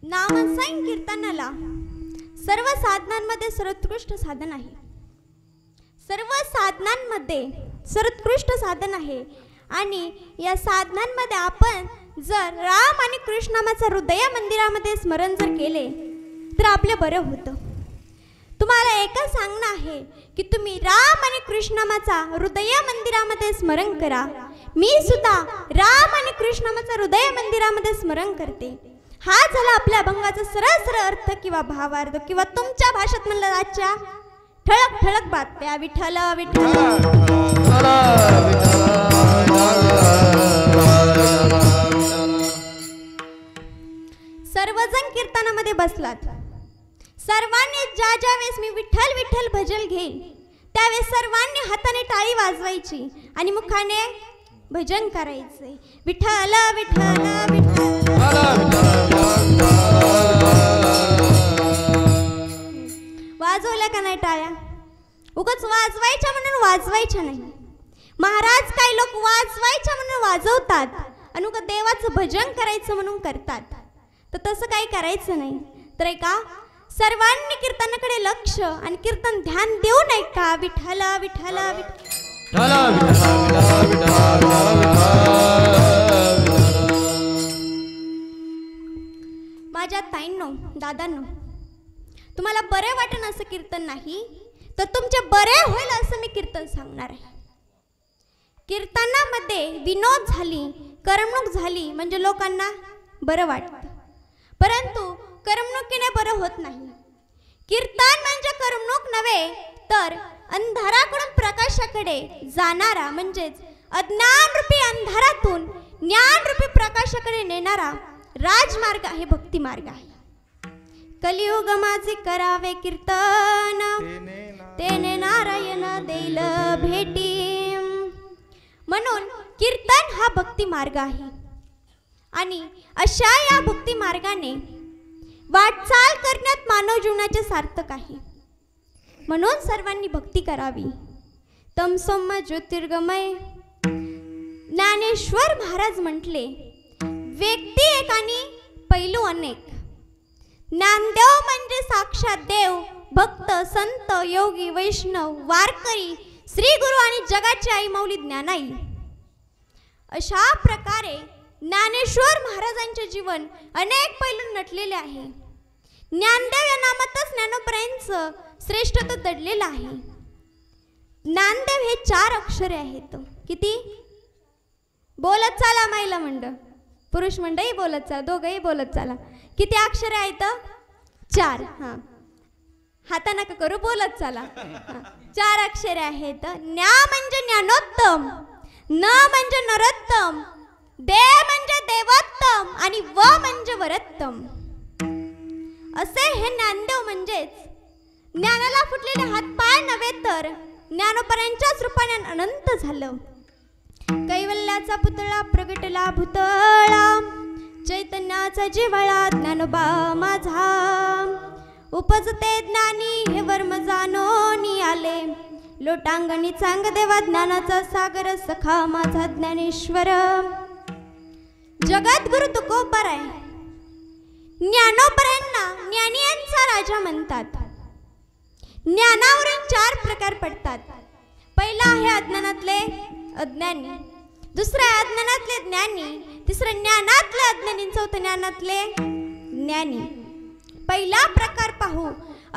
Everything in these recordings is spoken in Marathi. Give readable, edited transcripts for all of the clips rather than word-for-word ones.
नामसंकीर्तनाला सर्व साधनांमध्ये सर्वोत्कृष्ट साधन आहे. सर्व साधनांमध्ये सर्वोत्कृष्ट साधन आहे आणि या साधनांमध्ये आपण जर राम आणि कृष्ण नामाचा हृदय मंदिरामध्ये स्मरण जर केले तर आपले बरं होतं. तुम्हाला एकच सांगणं आहे की तुम्ही राम आणि कृष्ण नामाचा हृदय मंदिरामध्ये स्मरण करा. मी सुद्धा राम आणि कृष्ण नामाचा हृदय मंदिरामध्ये स्मरण करते. हा झाला आपल्या अभंगाचा सरळ सरळ अर्थ किंवा भावार्थ किंवा तुमच्या भाषेत म्हणलं आजच्या ठळक ठळक बातम्या. विठ्ठल विठ्ठल सर्वजण कीर्तनामध्ये बसलात. सर्वांनी ज्या ज्या वेळेस मी विठ्ठल विठ्ठल भजन घेईन त्यावेळेस सर्वांनी हाताने टाळी वाजवायची आणि मुखाने भजन करायचे. विठ्ठल विठ्ठल वाजवल्या का नाही टाळ्या? उगाच वाजवायच्या म्हणून वाजवायच्या नाही. महाराज काही लोक वाजवायच्या म्हणून वाजवतात आणि उगाच देवाचं भजन करायचं म्हणून करतात. तर तसं काही करायचं नाही. तर ऐका, सर्वांनी कीर्तनाकडे लक्ष आणि कीर्तन ध्यान देऊन ऐका. विठ्ठल विठ्ठल माझ्या ताईंनो दादांनो, तुम्हाला बरे वाटेल असं कीर्तन नाही तर तुमचे बरे होईल असं मी कीर्तन सांगणार आहे. कीर्तनामध्ये विनोद झाली, करमणूक झाली म्हणजे लोकांना बरं वाटतं, परंतु करमणुकीने बरं होत नाही. कीर्तन म्हणजे करमणूक नव्हे तर अंधाराकडून प्रकाशाकडे जाणारा म्हणजेच अज्ञानरूपी अंधारातून ज्ञानरूपी प्रकाशाकडे नेणारा राजमार्ग आहे, भक्ती मार्ग आहे. कलियुग माझे करावे कीर्तन तेने नारायण देईल भेटी. म्हणून कीर्तन हा भक्ती मार्ग आहे आणि अशा या भक्ती मार्गाने वाटचाल करण्यात मानव जीवनाचे सार्थक आहे. म्हणून सर्वांनी भक्ती करावी. तमसोम ज्योतिर्गमय ज्ञानेश्वर महाराज म्हटले, व्यक्ती एक आणि पैलू अनेक. ज्ञानदेव म्हणजे साक्षात देव, भक्त संत योगी वैष्णव वारकरी श्री गुरु आणि जगाची आई माऊली ज्ञानाई. अशा प्रकारे ज्ञानेश्वर महाराजांचे जीवन अनेक पैलू नटलेले आहे. ज्ञानदेव या नामातच ज्ञानोबरायांचं श्रेष्ठत्व दडलेलं आहे. ज्ञानदेव हे 4 अक्षरे आहेत. किती? बोलत चाला महिला मंडळ, पुरुष मंडळी बोलत चाला, दोघंही बोलत चाला. किती अक्षरे आहेत? 4. हां, हाता नका करू, बोलत चाला. 4 अक्षरे आहेत. ज्ञा म्हणजे ज्ञानोत्तम, न म्हणजे नरोत्तम, दे म्हणजे देवोत्तम आणि व म्हणजे वरोत्तम. असे हे ज्ञानदेव म्हणजेच ज्ञानाला फुटलेले हातपाय नव्हे तर ज्ञानोबरायांच्याच रूपाने अनंत झालं. कैवल्याचा पुतळा प्रगटला भूतळा, चैतन्याचा जिव्हाळा ज्ञानोबा माझा. उपजते ज्ञानी हे वर्म जाणोनी आले, लोटांगणी चांग देवा ज्ञानाचा सागर सखा माझा ज्ञानेश्वर. जगद्गुरु तुकोबाराय ज्ञानोबरायांना ज्ञानियांचा राजा म्हणतात. ज्ञानावरून 4 प्रकार पडतात. पहिला आहे अज्ञानातले अज्ञानी, दुसरा अज्ञानातले ज्ञानी, तिसरं ज्ञानातले अज्ञानी, चौथं ज्ञानातले ज्ञानी. पहिला प्रकार पाहू,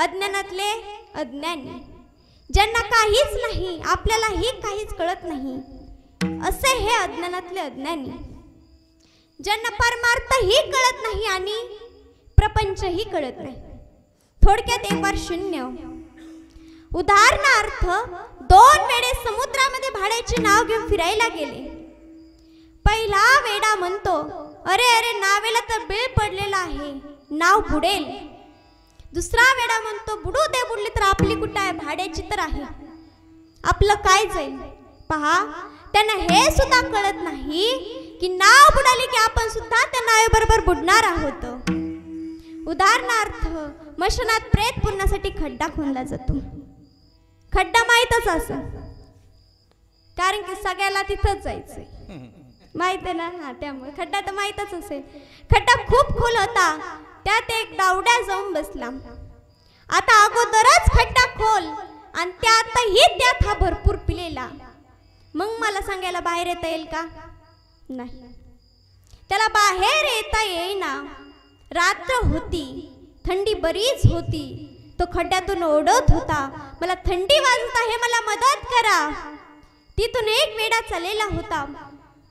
अज्ञानातले अज्ञानी. ज्यांना काहीच नाही, आपल्यालाही काहीच कळत नाही असे हे अज्ञानातले अज्ञानी. ज्यांना परमार्थही कळत नाही आणि प्रपंचही कळत नाही. थोडक्यात एक बार शून्य. उदाहरणार्थ 2 वेडे समुद्रामध्ये भाड्याची नाव घेऊन फिरायला गेले. पहिला वेडा म्हणतो, अरे अरे नावेला तर बिळ पडलेला आहे, नाव बुडेल. दुसरा वेडा म्हणतो, बुडू दे, बुडली तर आपली कुठं आहे, भाड्याची तर आहे, आपलं काय जाईल. पहा, त्यांना हे सुद्धा कळत नाही की नाव बुडाली की आपण सुद्धा त्या नावेबरोबर बुडणार आहोत. उदाहरणार्थ मशनात प्रेत पुरण्यासाठी खड्डा खोदला जातो. खड्डा माहीतच असं, कारण की सगळ्याला तिथंच जायचंय, माहित आहे ना. हा, त्यामुळे खड्डा तर माहीतच असेल. खड्डा खूप खोल होता त्यात एक दावड्या जाऊन बसला. आता अगोदरच खड्डा खोल आणि त्यातही त्यात हा भरपूर पिलेला. मग मला सांगायला बाहेर येता येईल का? नाही, त्याला बाहेर येता येईना. रात्र होती, थंडी बरीच होती. तो खड्ड्यातून ओढत होता, मला थंडी वाजत आहे, मला मदत करा. तिथून एक वेडा चाललेला होता.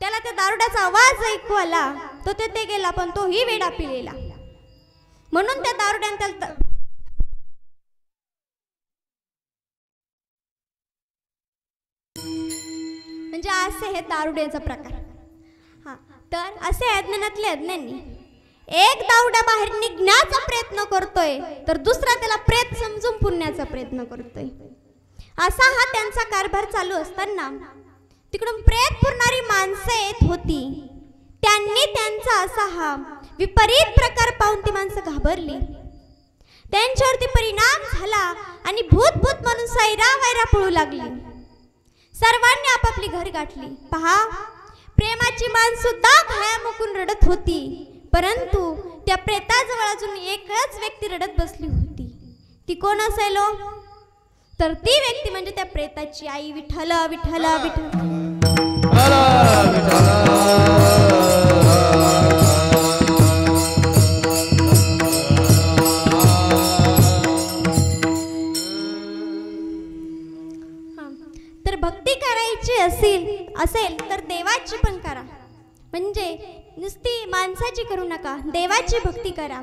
त्याला त्या दारुड्याचा आवाज ऐकू आला. तो तेथे गेला, पण तोही वेडा पिलेला. म्हणून त्या दारुड्याने त्याला म्हणजे असे हे दारुड्याचा प्रकार. हा, तर असे अज्ञानातले अज्ञानी एक दारुडा बाहेर निघण्याचा प्रयत्न करतोय, तर दुसरा त्याला प्रेत समजून पुरण्याचा प्रयत्न करतोय. असा हा त्यांचा कारभार चालू असताना तिकडून प्रेत पुरणारी माणसं येत होती. त्यांनी त्यांचा असा हा विपरीत प्रकार पाहून ती माणसं घाबरली. त्यांच्यावरती परिणाम झाला आणि भूत भूत म्हणून सैरा वैरा पळू लागली. सर्वांनी आपापली घर गाठली. पहा, प्रेमाची मान सुद्धा घायामुकून रडत होती, परंतु त्या प्रेताजवळ अजून एकच व्यक्ती रडत बसली होती. ती कोण असेल? तर ती व्यक्ती म्हणजे त्या प्रेताची आई. विठ्ठल विठ्ठल विठ्ठल. तर भक्ती करायची असेल तर देवाची पण करा. म्हणजे नुसती माणसाची करू नका, देवाची भक्ती करा.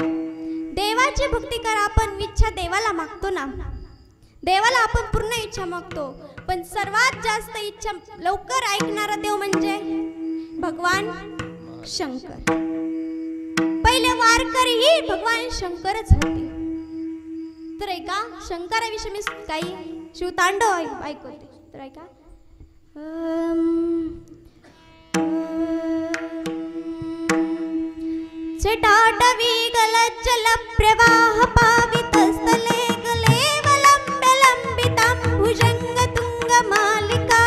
देवाची भक्ती करा. आपण इच्छा देवाला मागतो ना, देवाला आपण पूर्ण इच्छा मागतो, पण सर्वात जास्त इच्छा लवकर ऐकणारा देव म्हणजे भगवान शंकर. पहिले वारकरीही भगवान शंकरच होते. तर ऐका, शंकराविषयी मी काही शिवतांडव ऐकवते. तर ऐका. जटाटवी गलज्जल प्रवाह पावितस्थले गलेवलम्ब्य लम्बितं भुजंग तुंग मालिका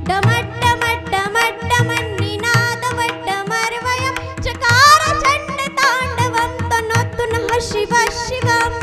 डमड्डमड्डमड्डमन्निनादवड्डमर्वयं चकार चण्ड ताण्डवं तनोतु नः शिव शिवम्.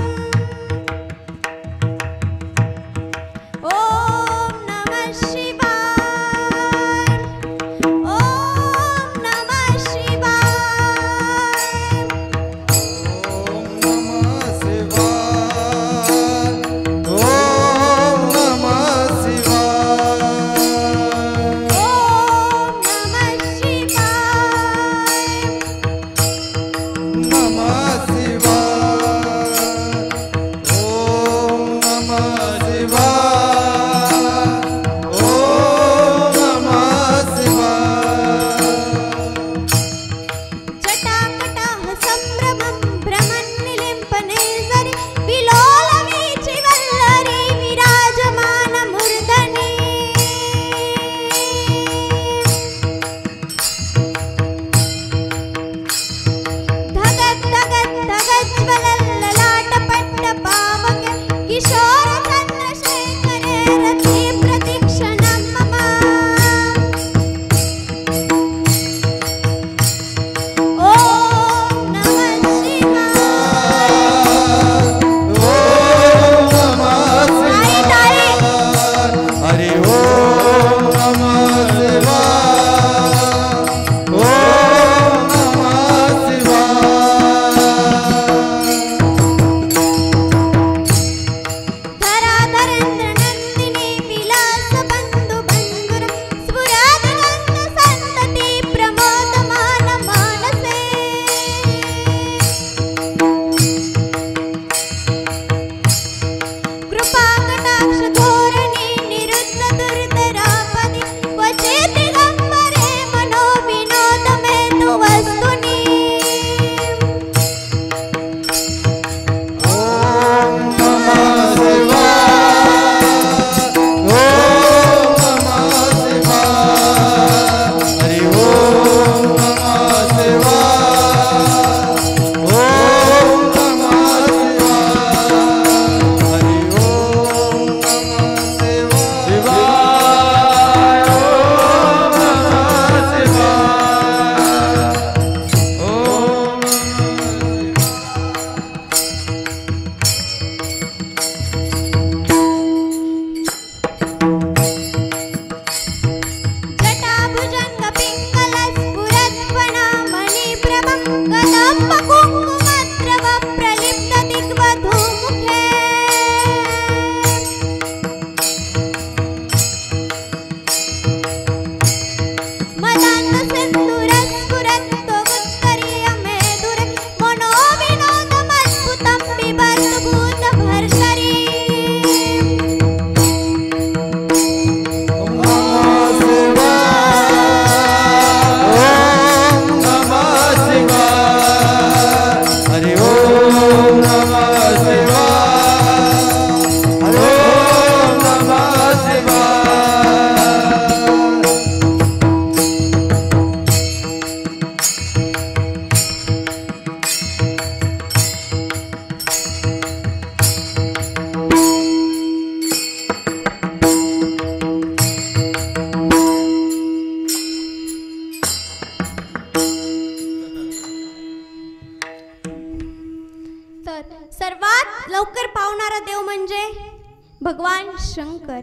लवकर पावणारा देव म्हणजे भगवान शंकर.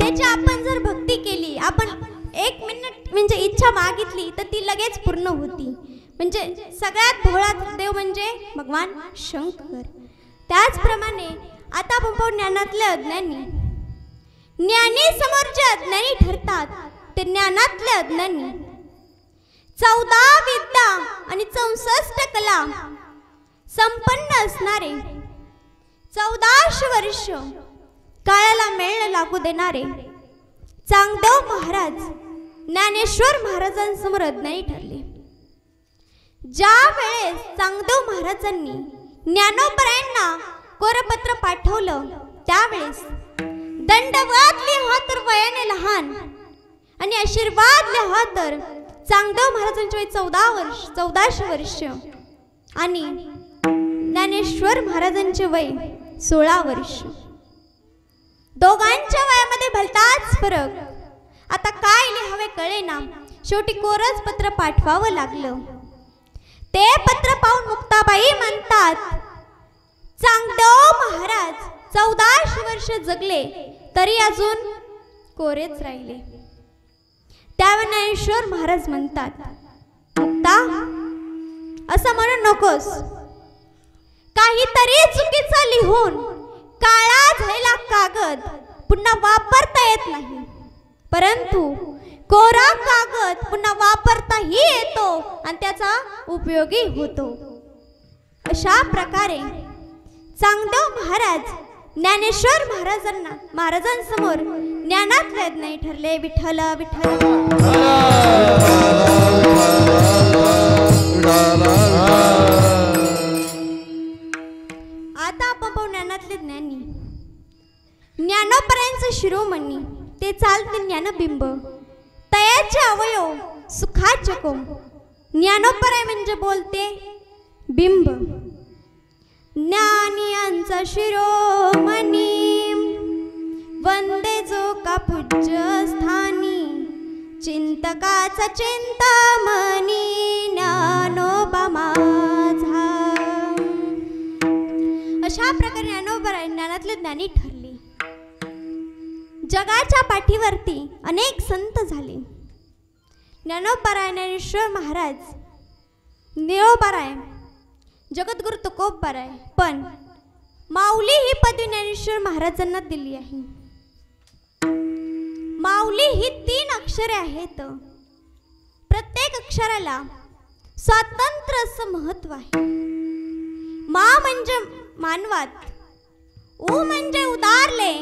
त्याची आपण जर भक्ती केली, आपण 1 मिनिट म्हणजे इच्छा मागितली तर ती लगेच पूर्ण होती. म्हणजे सगळ्यात भोळा देव म्हणजे भगवान शंकर. त्याचप्रमाणे आता आपण पाहू ज्ञानातले अज्ञानी. ज्ञानी समोर जे अज्ञानी ठरतात ते ज्ञानातले अज्ञानी. 14 विद्या आणि 64 कला संपन्न असणारे, 1400 वर्ष काळाला मेळ लागू देणारे चांगदेव महाराज ज्ञानेश्वर महाराजांसमोर अज्ञानी ठरले. ज्या वेळेस चांगदेव महाराजांनी ज्ञानोबरायांना कोरपत्र पाठवलं त्यावेळेस दंडवत लिहा तर वयाने लहान आणि आशीर्वाद लिहा तर चांगदेव महाराजांचे वय 1400 वर्ष आणि ज्ञानेश्वर महाराजांचे वय 16 वर्ष. दोघांच्या वयामध्ये भलताच फरक. आता काय लिहावे कळेना. शेवटी कोरच पत्र पाठवावं लागलं. ते पत्र पाहून मुक्ताबाई म्हणतात, चांगदेव महाराज 1400 वर्ष जगले तरी अजून कोरेच राहिले. त्यावेळी ज्ञानेश्वर महाराज म्हणतात, मुक्ता असं म्हणू नकोस. काहीतरी चुकीचं लिहून काळा झालेला कागद पुन्हा वापरता येत नाही, परंतु कोरा कागद पुन्हा वापरताही येतो आणि त्याचा उपयोगी होतो. अशा प्रकारे चांगदेव महाराज ज्ञानेश्वर महाराजांसमोर ज्ञानातले अज्ञानी ठरले. विठ्ठल विठ्ठल. आता आपण पाहू ज्ञानातले ज्ञानी. ज्ञानोबरायांचे शिरोमणी ते चालते ज्ञानबिंब. तयाचे अवयव सुखाचे कोंब. ज्ञानोबराय म्हणजे बोलते बिंब. ज्ञानियांचा शिरोमणी वंदे जो का पूज्य स्थानी. चिंतकाचा चिंतामणी ज्ञानोबा माझा. अशा प्रकारे ज्ञानोबराय ज्ञानातले ज्ञानी ठरले. जगाच्या पाठीवरती अनेक संत झाले. ज्ञानोबराय, ज्ञानेश्वर महाराज, निळोबाराय, जगद्गुरु तुकोबाराय, पण माऊली ही पदवी ज्ञानेश्वर महाराजांना दिली आहे. माऊली ही 3 अक्षरे आहेत. प्रत्येक अक्षराला स्वातंत्र्य असं महत्व आहे. मा म्हणजे मानवात, उ म्हणजे उदारले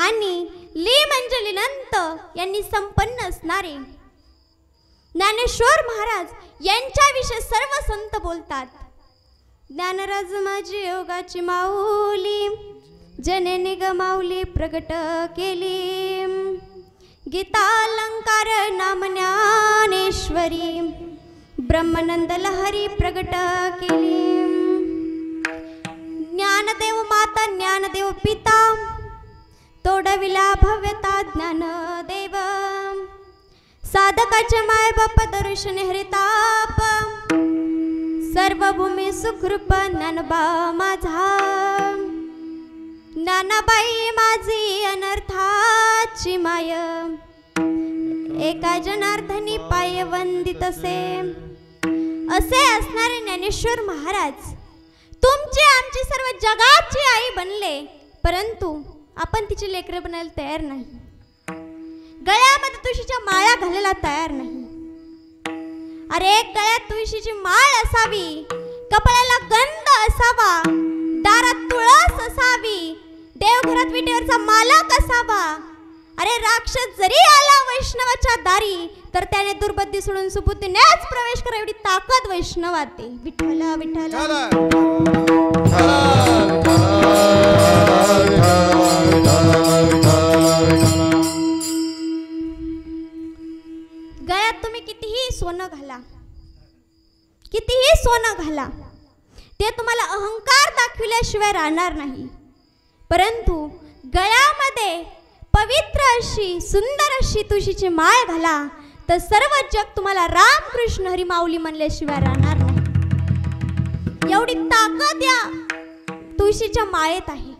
आणि ली म्हणजे लिनंत यांनी संपन्न असणारे ज्ञानेश्वर महाराज यांच्याविषयी सर्व संत बोलतात. ज्ञानराज माझी योगाची माऊली, जननी ग माऊली प्रगट केली. गीतालंकार नाम ज्ञानेश्वरी, ब्रह्मानंद लहरी प्रगट केली. ज्ञानदेव माता ज्ञानदेव पिता, तोडविला भव्यता ज्ञानदेव. साधकाचे माय बाप दर्शन हरिताप, सर्वभूमी सुखरूप ज्ञानबा माझा. ज्ञानाबाई माझी अनर्थाची माय, एका जनार्दनी पाय वंदित असे. असे असणारे ज्ञानेश्वर महाराज तुमची आमची सर्व जगाची आई बनले, परंतु आपण तिची लेकरं बनायला तयार नाही. गळ्यामध्ये तुळशीच्या माळा घालायला तयार नाही. अरे गळ्यात तुळशीची माळ असावी, कपाळाला गंध असावा, दारात तुळस असावी, देवघरात विटेवरचा मालक असावा. अरे राक्षस जरी आला वैष्णवाच्या दारी तर त्याने दुर्बुद्धी सोडून सुबुद्धीनेच प्रवेश करा, एवढी ताकद वैष्णवात आहे. विठ्ठल विठ्ठल. गळ्यात तुम्ही कितीही सोनं घाला, कितीही सोनं घाला, ते तुम्हाला अहंकार दाखविल्याशिवाय राहणार नाही. परंतु गळ्यामध्ये पवित्र अशी सुंदर अशी तुळशीची माळ घाला, तर सर्व जग तुम्हाला रामकृष्ण हरी माऊली म्हणल्याशिवाय राहणार नाही. एवढी ताकद या तुळशीच्या माळेत आहे.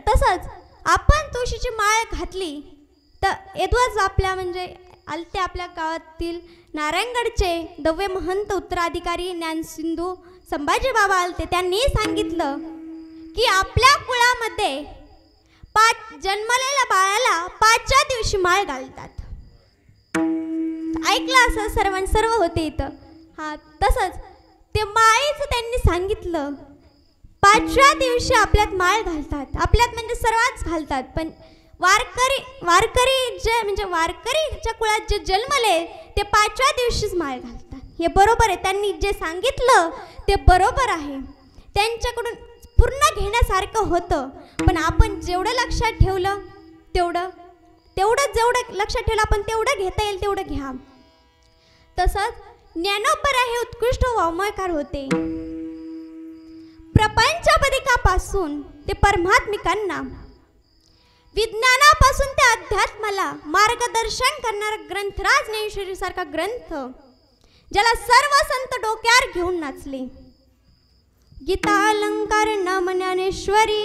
तसंच आपण तुळशीची माळ घातली तर येदवच आपल्या म्हणजे आलते आपल्या गावातील नारायणगडचे दव्य महंत उत्तराधिकारी ज्ञानसिंधू संभाजी बाबा आलते. त्यांनी सांगितलं की आपल्या कुळामध्ये जन्मलेल्या बाळाला 5व्या दिवशी माळ घालतात. ऐकलं असं सर्व होते इथं. हा, तसंच ते माळेचं त्यांनी सांगितलं 5व्या दिवशी आपल्यात माळ घालतात. आपल्यात म्हणजे सर्वच घालतात, पण वारकरी जे म्हणजे वारकरीच्या कुळात जे जन्मले ते 5व्या दिवशीच माळ घालतात. हे बरोबर आहे. त्यांनी जे सांगितलं ते बरोबर आहे. त्यांच्याकडून पूर्ण घेण्यासारखं होतं, पण आपण जेवढं लक्षात ठेवलं जेवढं लक्षात ठेवलं आपण तेवढं घेता येईल तेवढं घ्या. तसंच ज्ञानोबा हे उत्कृष्ट वाङ्मयकार होते. प्रपंचपदिकापासून ते परमात्मिकांना, विज्ञानापासून ते अध्यात्माला मार्गदर्शन करणारा ग्रंथराज ज्ञानेश्वरी सारखा ग्रंथ ज्याला सर्व संत डोक्यावर घेऊन नाचले. गीता अलंकार नाम ज्ञानेश्वरी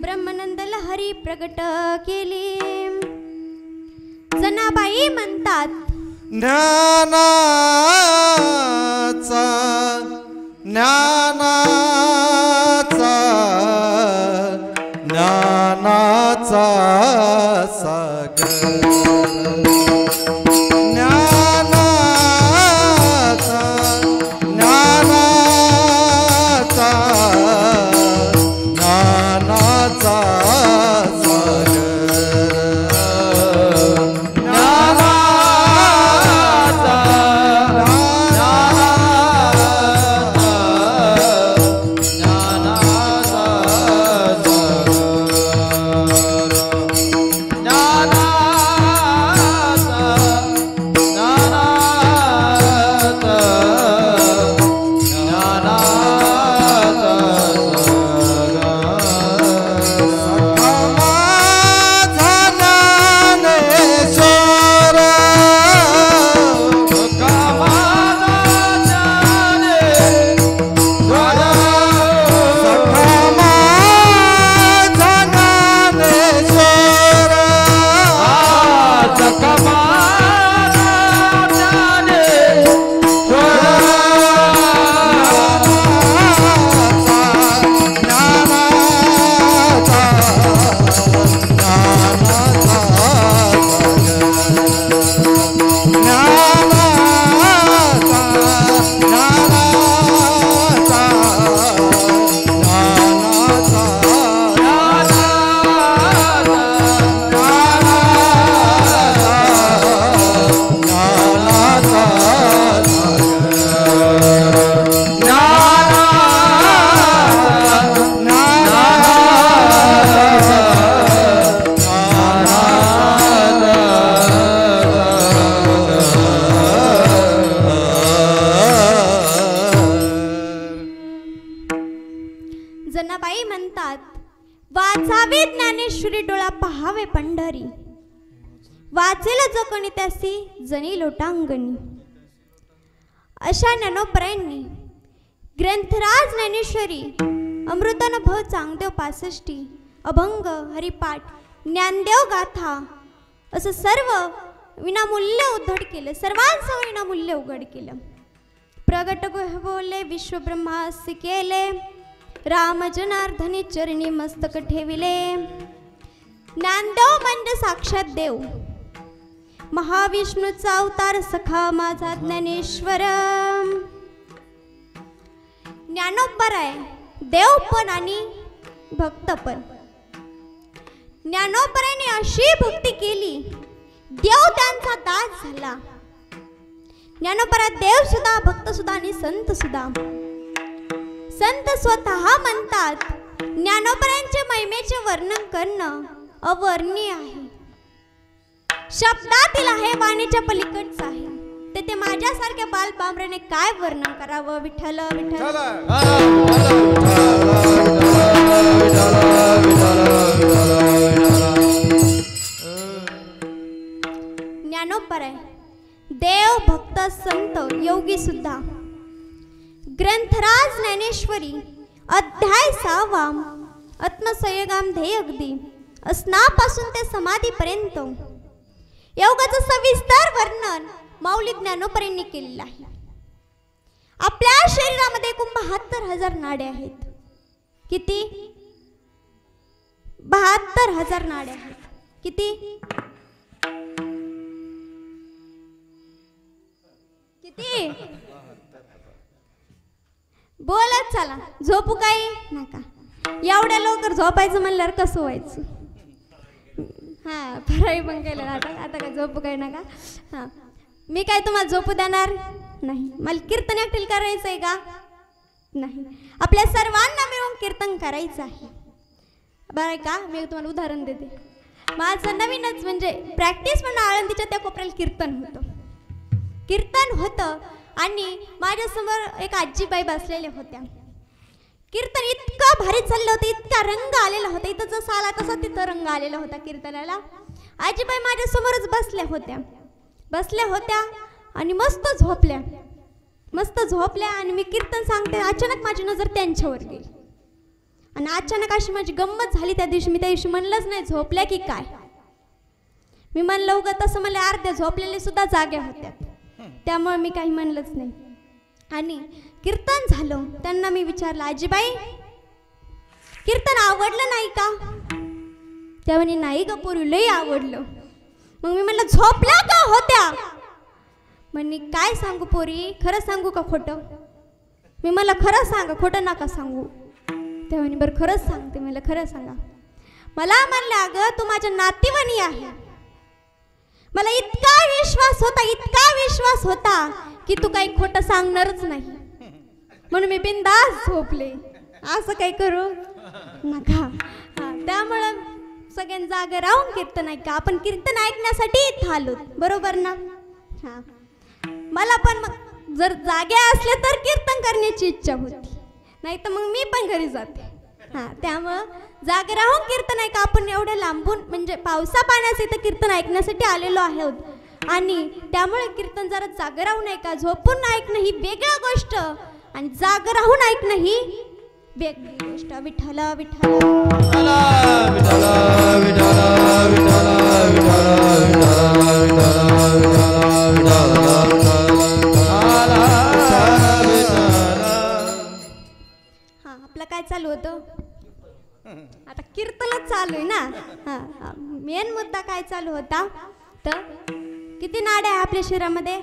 ब्रह्मानंद लहरी प्रगट केली. जनाबाई म्हणतात ज्ञानाचा सागर वाचावे ज्ञानेश्वरी डोळा पहावे पंढरी, वाचेल जो कोणी त्यासी जनी लोटांगणी. अशा ज्ञानोबरायांनी ग्रंथराज ज्ञानेश्वरी, अमृतानुभव चांगदेव 65, अभंग, हरिपाठ, ज्ञानदेव गाथा असं सर्व विनामूल्य उद्धट केलं. सर्वांसह विनामूल्य उघड केलं. प्रगट बोले विश्वब्रह्मासी केले, राम जनार्दनी चरणी मस्तक ठेविले. ज्ञानदेव म्हणजे साक्षात देव, महाविष्णूचा अवतार सखा माझा ज्ञानेश्वर. ज्ञानोबराय देव पण आणि भक्त पण. ज्ञानोबराने अशी भक्ती केली, देव त्यांचा दास झाला. ज्ञानोबरा देव सुद्धा, भक्त सुद्धा आणि संत सुद्धा. संत स्वतः म्हणतात ज्ञानोबरांच्या महिमेचे वर्णन करणं अवर्णनीय आहे, शब्दातील आहे, वाणीच्या पलीकडचं आहे. ते माझ्यासारख्या बालबामराने काय वर्णन करावं. विठ्ठल विठ्ठल. ज्ञानोबराय देव, भक्त, संत, योगी सुद्धा. ग्रंथराज ज्ञानेश्वरी अध्याय 6 आत्मसंयगाम ध्येय अगदी असनापासून ते समाधीपर्यंत योगाचं सविस्तर वर्णन माऊली ज्ञानोबरांनी केलेलं आहे. आपल्या शरीरामध्ये एकूण 72,000 नाड्या आहेत. किती? 72,000 नाड्या आहेत. किती? किती? बोलत चला. झोपू काय नका. एवढ्या लवकर झोपायचं म्हणल्यावर कसं व्हायचं? हां, फराळी पण केलं आता काय झोपू काय नका. हां, मी काय तुम्हाला झोपू देणार नाही. मला कीर्तन एकटील करायचं आहे का? नाही. आपल्या सर्वांना मिळून कीर्तन करायचं आहे. बरं आहे का? मी तुम्हाला उदाहरण देते. माझं नवीनच म्हणजे प्रॅक्टिस म्हणून आळंदीच्या त्या कोपऱ्याला कीर्तन होतं आणि माझ्यासमोर एक आजीबाई बसलेल्या होत्या. कीर्तन इतकं भारी चाललं होतं, इतका रंग आलेला होता. इथं जसा आला तसा तिथं रंग आलेला होता कीर्तनाला. आजीबाई माझ्यासमोरच बसल्या होत्या आणि मस्त झोपल्या आणि मी कीर्तन सांगते. अचानक माझी नजर त्यांच्यावर गेली आणि अचानक अशी माझी गंमत झाली त्या दिवशी. मी त्या दिवशी म्हणलंच नाही झोपल्या की काय. मी म्हणलं उगा तसं मला अर्ध्या झोपलेले सुद्धा जाग्या होत्या, त्यामुळे मी काही म्हणलंच नाही. आणि कीर्तन झालं. त्यांना मी विचारलं, आजीबाई कीर्तन आवडलं नाही का? त्या म्हणे नाही ग पोरी, लई आवडलं. मग मी म्हणलं झोपल्या का होत्या? म्हणे काय सांगू पोरी, खरं सांगू का खोटं? मी म्हणलं खरं सांगा, खोटं नका सांगू. त्या म्हणे बरं खरंच सांगते. म्हणलं खरं सांगा. मला म्हणलं अगं तू माझ्या नातीवानी आहे. मला इतका विश्वास होता की तू काही खोटं सांगणारच नाही, म्हणून मी बिनधास्त झोपले. असं काही करू नका. त्यामुळं सगळ्यांनी जागा राहून कीर्तन ऐका. आपण कीर्तन ऐकण्यासाठी इथं आलो, बरोबर ना? हां, मला पण मग जर जागे असले तर कीर्तन करण्याची इच्छा होती, नाही तर मग मी पण घरी जाते. हां, त्यामुळं जागे राहून कीर्तन ऐका. आपण एवढ्या लांबून म्हणजे पावसा पाण्याचं इथं कीर्तन ऐकण्यासाठी आलेलो आहोत आणि त्यामुळे कीर्तन जरा जागे राहून ऐका. झोपून ऐकणं ही वेगळी गोष्ट आणि जागे राहून ऐकणं ही वेगळी गोष्ट. विठ्ठल विठ्ठल आपलं काय चालू होतं आता? कीर्तनच चालू आहे ना. हां, मेन मुद्दा काय चालू होता तर किती नाड्या आहे आपल्या शरीरामध्ये?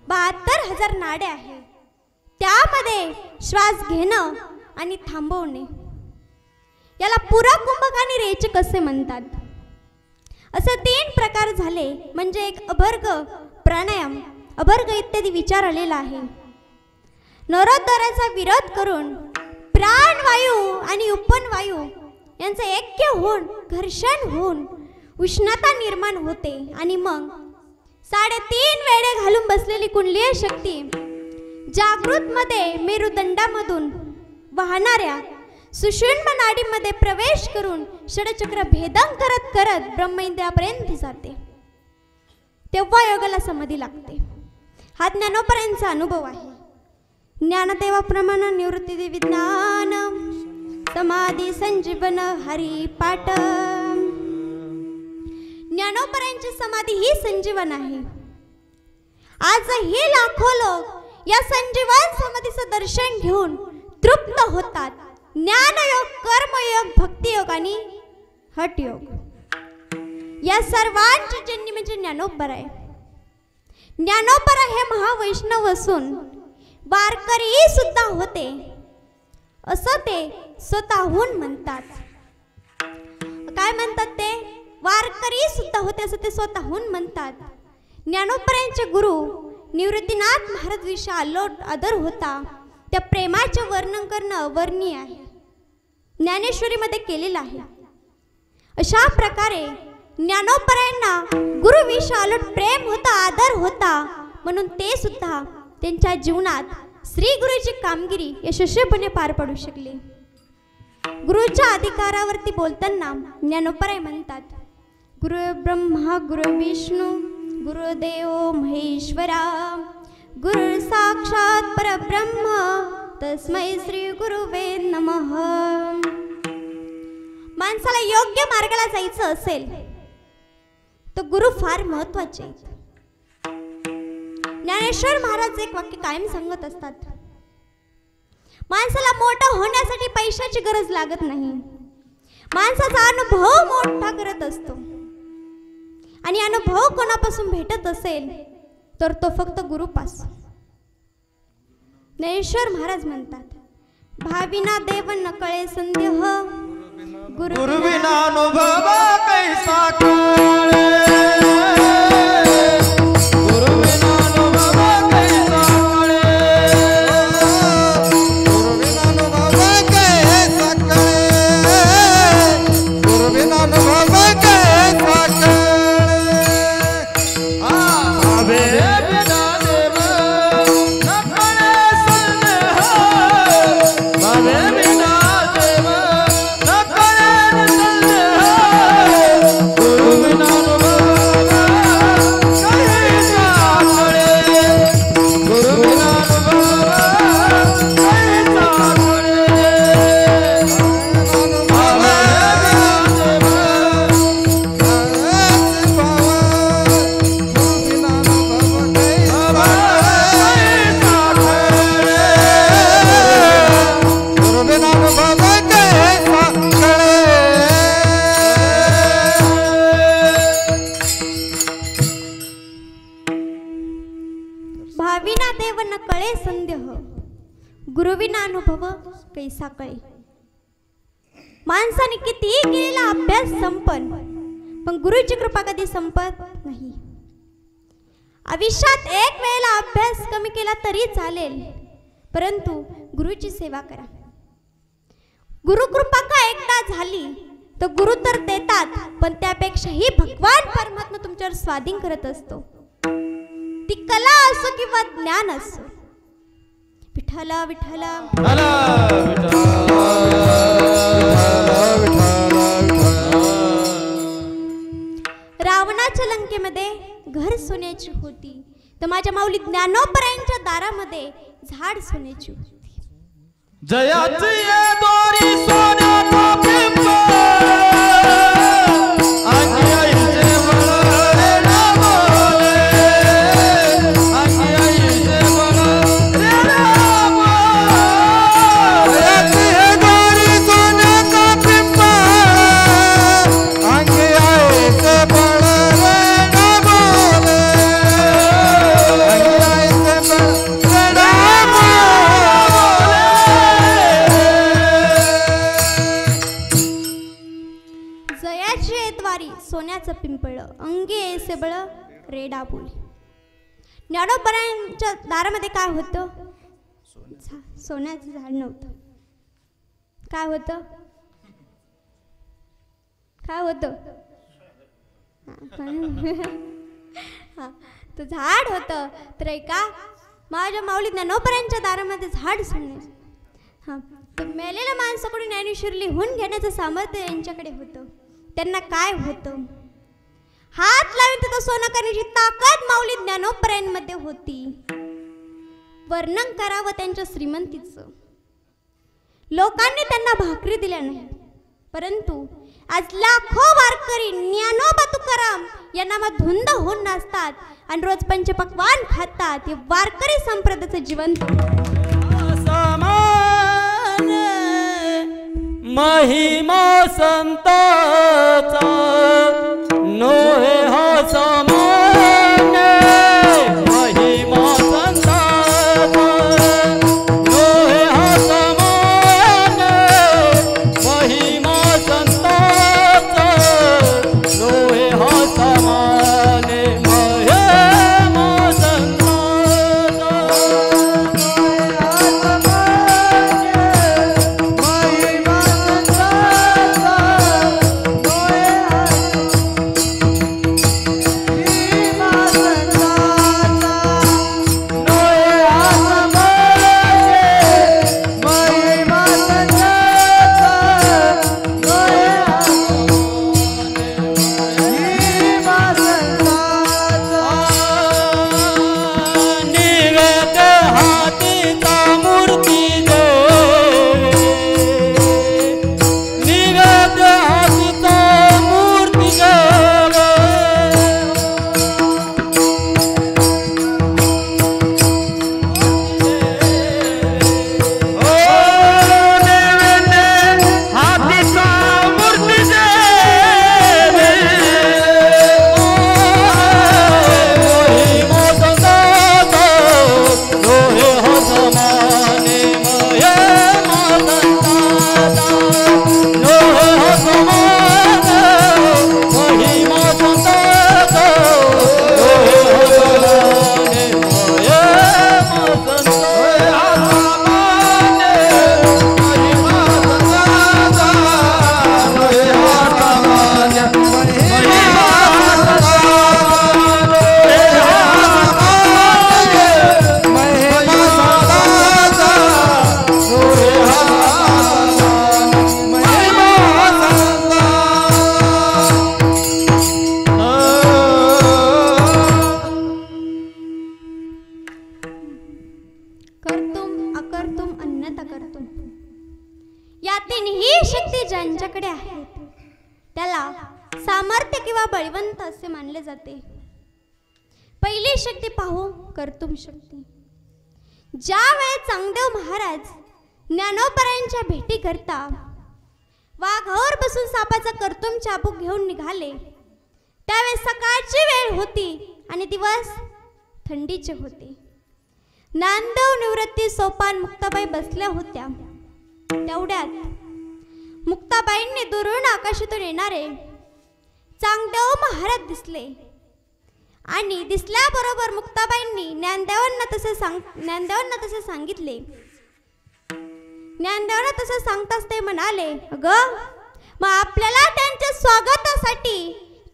72,000 नाड्या आहे. त्यामध्ये श्वास घेणं आणि थांबवणे याला पूरक, कुंभक आणि रेचक असे म्हणतात. असे 3 प्रकार झाले म्हणजे एक अभर्ग, प्राणायाम, अभर्ग इत्यादी विचार आलेला आहे. नरोत्तराचा विरोध करून प्राणवायू आणि उपनवायू यांचे ऐक्य होऊन, घर्षण होऊन उष्णता निर्माण होते आणि मग 3.5 वेळे घालून बसलेली कुंडलीय शक्ती जागृत मध्ये मेरुदंडामधून वाहणाऱ्या सुषुम्ना नाडीमध्ये प्रवेश करून षडचक्र भेदन करत करत ब्रह्मेंद्रियापर्यंत जाते. तेव्हा योगाला समाधी लागते. हा ज्ञानोबरांचा अनुभव आहे. ज्ञानदेवाप्रमाणे निवृत्ती देवी ज्ञान समाधी संजीवन हरिपाठ. ज्ञानोबरांची समाधी ही संजीवन आहे. आजही लाखो लोक या संजीवन समाधीचं दर्शन घेऊन तृप्त होतात. ज्ञानयोग, कर्मयोग, भक्तियोग आणि हठयोग या सर्वांची जननी म्हणजे ज्ञानोबरा आहे. ज्ञानोबरा हे महावैष्णव असून वारकरी सुद्धा होते असं ते स्वतःहून म्हणतात. काय म्हणतात ते? वारकरी सुद्धा होते असं ते स्वतःहून म्हणतात. ज्ञानोबरांचे गुरु निवृत्तीनाथ महाराज विषयी अलोट आदर होता. त्या प्रेमाचे वर्णन करणं अवर्णनीय आहे. ज्ञानेश्वरीमध्ये केलेलं आहे. अशा प्रकारे ज्ञानोबरांना गुरु विषयी अलोट प्रेम होता, आदर होता, म्हणून ते सुद्धा त्यांच्या जीवनात श्री गुरुची कामगिरी यशस्वीपणे पार पाडू शकले. गुरुच्या अधिकारावरती बोलताना ज्ञानोबराय म्हणतात, गुरु ब्रह्मा गुरु विष्णू गुरुदेव महेश्वरा गुरु साक्षात परब्रह्म तस्मै श्री गुरुवे नमः. माणसाला योग्य मार्गाला जायचं असेल तर गुरु फार महत्वाचे आहेत. ज्ञानेश्वर महाराज एक वाक्य कायम सांगत असतात, माणसाला मोठं होण्यासाठी पैशाची गरज लागत नाही, माणसाचा अनुभव मोठा करत असतो. आणि अनुभव कोणापासून भेटत असेल तर तो फक्त गुरुपासून. ज्ञानेश्वर महाराज म्हणतात, भाविना देव न कळे संदेह, गुरुविना अनुभव कैसा कळे, गुरुविना अनुभव कैसा कळे, गुरुविना अनुभव कैसा कळे, गुरुविना अनुभव कैसा कळे. भावे बिना देव न कळे संदेह, भावे बिना देव न कळे संदेह, गुरुविना अनुभव कैसा कळे, गुरुविना अनुभव कैसा कळे. भावे भाविना देव न कळे संदेह, गुरुविना अनुभव कैसा कळे. माणसाने कितीही केलेला अभ्यास संपन, पण गुरुची कृपा कधी संपत नाही. आयुष्यात एक वेळेला अभ्यास कमी केला तरी चालेल, परंतु गुरुची सेवा करा. गुरुकृपा का एकदा झाली तर गुरु तर देतात, पण त्यापेक्षाही भगवान परमात्मा तुमच्यावर स्वाधीन करत असतो. ती कला असो किंवा ज्ञान असो. विठ्ठला विठ्ठला रावणाच्या लंकेमध्ये घर सोन्याची होती, तर माझ्या माऊली ज्ञानोबरायांच्या दारामध्ये झाड सोन्याची होती. जयाची ये दोरी सोन्याचा बिंब, अंगी आईचे बळ रे रामोले, अंगी आईचे बळ रे रामोले. जयाची ये दोरी सोन्याचा बिंब, अंगी आईचे बळ रे रामोले, अंगी आईचे बळ रे रामोले. जयाची द्वारी सोन्याचं पिंपळ, अंगे ऐसे बळ रेडा बोले. ज्ञानोबरायांच्या दारामध्ये काय होतं? सोन्याचं झाड नव्हतं. काय होतं? काय होतं? हा, तो झाड होतं. तर ऐका, माझ्या माऊली ज्ञानोबरायांच्या दारामध्ये झाड सोन्याचं. हा, तर मेलेल्या माणसाकडून ज्ञानेश्वर लिहून घेण्याचं सामर्थ्य यांच्याकडे होतं. त्यांना काय होतं? हात लावून तिथं सोनं करण्याची ताकद माऊली ज्ञानोबरायांमध्ये होती. वर्णन करावं त्यांच्या श्रीमंतीचं. लोकांनी त्यांना भाकरी दिल्या नाही, परंतु आज लाखो वारकरी ज्ञानोबा तुकाराम या नामात धुंद होऊन नाचतात आणि रोज पंचपक्वान्न खातात. हे वारकरी संप्रदायाचं जिवंत महिमा संताचा नोहे हा समान, महिमा संताचा नोहे हा समान, महिमा संताचा नोहे हा समान, महिमा संताचा महिमा संताचा त्याला सामर्थ्य किंवा बळवंत असे मानले जाते. पहिली शक्ती पाहू कर्तुम शक्ती. ज्या वेळेस चांगदेव महाराज ज्ञानोबरायांच्या भेटी करता वाघावर बसून सापाचा कर्तुम चाबूक घेऊन निघाले, त्यावेळेस सकाळची वेळ होती आणि दिवस थंडीचे होते. ज्ञानदेव निवृत्ती सोपान मुक्ताबाई बसल्या होत्या. तेवढ्यात मुक्ताबाईंनी दुरून आकाशातून येणारे चांगदेव महाराज दिसले आणि दिसल्याबरोबर मुक्ताबाईंनी ज्ञानदेवांना तसे सांगितले. ज्ञानदेवांना तसे सांगताच ते म्हणाले, अगं मग आपल्याला त्यांच्या स्वागतासाठी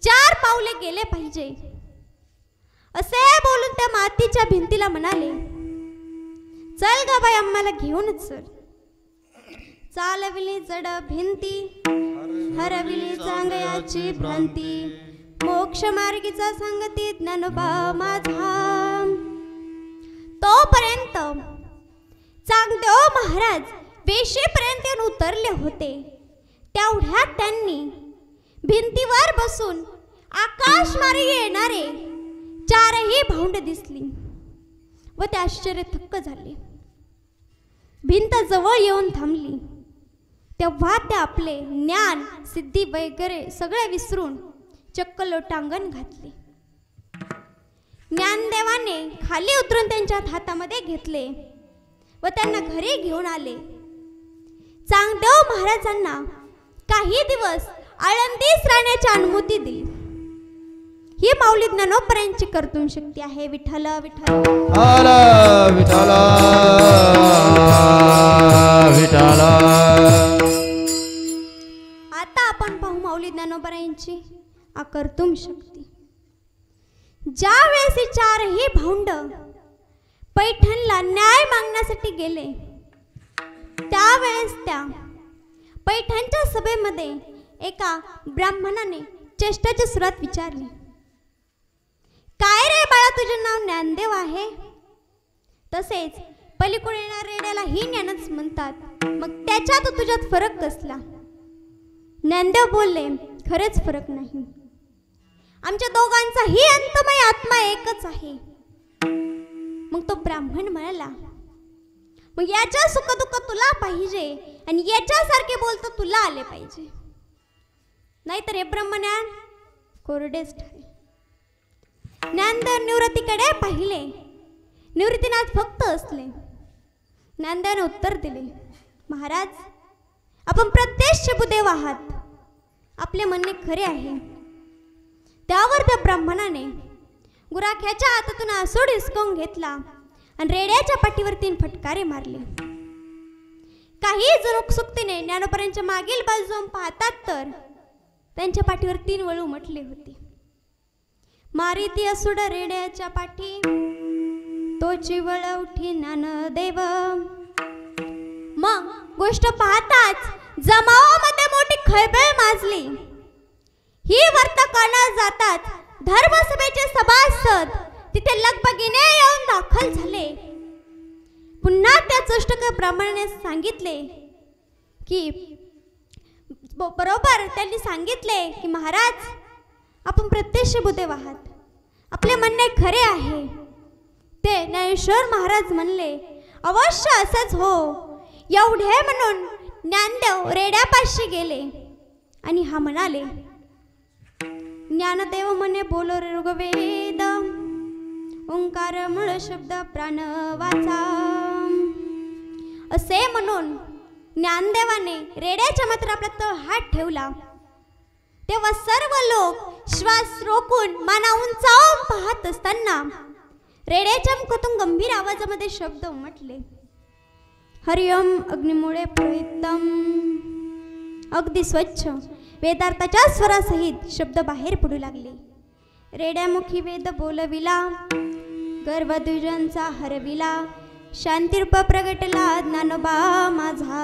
4 पावले गेले पाहिजे. असे बोलून त्या मातीच्या भिंतीला म्हणाले, चल ग बाई आम्हाला घेऊनच चल. चालविली जड भिंती, हरविली चांगयाची भ्रांती, मोक्ष मार्गीचा सांगती ज्ञानोबा माझा. तोपर्यंत चांगदेव महाराज वेशीपर्यंत येऊन उतरले होते. तेवढ्यात त्यांनी भिंतीवर बसून आकाश मार्गी येणारे 4ही भाऊंड दिसली व ते आश्चर्य थक्क झाले. भिंत जवळ येऊन थांबली. तेव्हा ते आपले ज्ञान सिद्धी वगैरे सगळे विसरून चक्क लोटांगण घातले. ज्ञानदेवाने खाली उतरून त्यांच्या हातामध्ये घेतले व त्यांना घरी घेऊन आले. चांगदेव महाराजांना काही दिवस आळंदीस राहण्याची अनुमती दिली. ही माऊली ज्ञानोबरायांची कर्तुम शक्ती आहे. विठ्ठल विठ्ठल विठ्ठल विठ्ठल. आता आपण पाहू माऊली ज्ञानोबरायांची कर्तुम शक्ती. ज्या वेळेस 4ही भाऊंड पैठणला न्याय मागण्यासाठी गेले, त्यावेळेस त्या पैठणच्या सभेमध्ये एका ब्राह्मणाने चेष्टाच्या सुरात विचारले, काय रे बाळा, तुझे नाव ज्ञानदेव आहे? तसेच पलीकडे येणाऱ्या रेड्याला ही ज्ञानच म्हणतात, मग त्याच्यात तुझ्यात फरक कसला? ज्ञानदेव बोलले, खरेच फरक नाही. आमच्या दोघांचाही अंतमय आत्मा एकच आहे. मग तो ब्राह्मण म्हणाला, मग याच्या सुखदुःख तुला पाहिजे आणि याच्यासारखे बोलतो तुला आले पाहिजे, नाहीतर हे ब्रह्मज्ञान कोरडेच ठरेल. ज्ञानदेव निवृत्तीकडे पाहिले. निवृत्तीनाथ फक्त असले. ज्ञानदेवाने उत्तर दिले, महाराज आपण प्रत्यक्ष बुदेव आहात, आपले म्हणणे खरे आहे. त्यावर त्या ब्राह्मणाने गुराख्याच्या हातातून आसूड हिसकावून घेतला आणि रेड्याच्या पाठीवर 3 फटकारे मारले. काही जण उत्सुकतेने ज्ञानोबरायांच्या मागील बाजू जाऊन पाहतात तर त्यांच्या पाठीवर 3 वळू उमटले होते. मारी ती आसूड रेड्याच्या पाठी, तोची वळवठी ज्ञानदेव. मग गोष्ट पाहताच जमावामध्ये मोठी खळबळ माजली. ही वार्ता कानावर जातात धर्मसभेचे सभासद तिथे लगबगीने येऊन दाखल झाले. पुन्हा त्या चोष्टक ब्राह्मणाने सांगितले की बरोबर त्यांनी सांगितले की महाराज आपण प्रत्यक्ष बुदेव आहात, आपले म्हणणे खरे आहे. ते ज्ञानेश्वर महाराज म्हणले, अवश्य असंच हो. एवढे म्हणून ज्ञानदेव रेड्यापाशी गेले आणि हा म्हणाले, ज्ञानदेव म्हणे बोलो ऋग्वेद, ओंकार मूळ शब्द प्राण वाचा. असे म्हणून ज्ञानदेवाने रेड्याच्या मात्र आपला तळ हात ठेवला. तेव्हा सर्व लोक श्वास रोखून माना उंचावून पाहत असताना रेड्याच्या मुखातून गंभीर आवाजामध्ये शब्द उमटले, हरिओम अग्निमुळे पुरोहितम. अगदी स्वच्छ वेदार्थाच्या स्वरासहित शब्द बाहेर पडू लागले. रेड्यामुखी वेद बोलविला, गर्वद्विजांचा हरविला, शांतीरूप प्रगटला ज्ञानोबा माझा.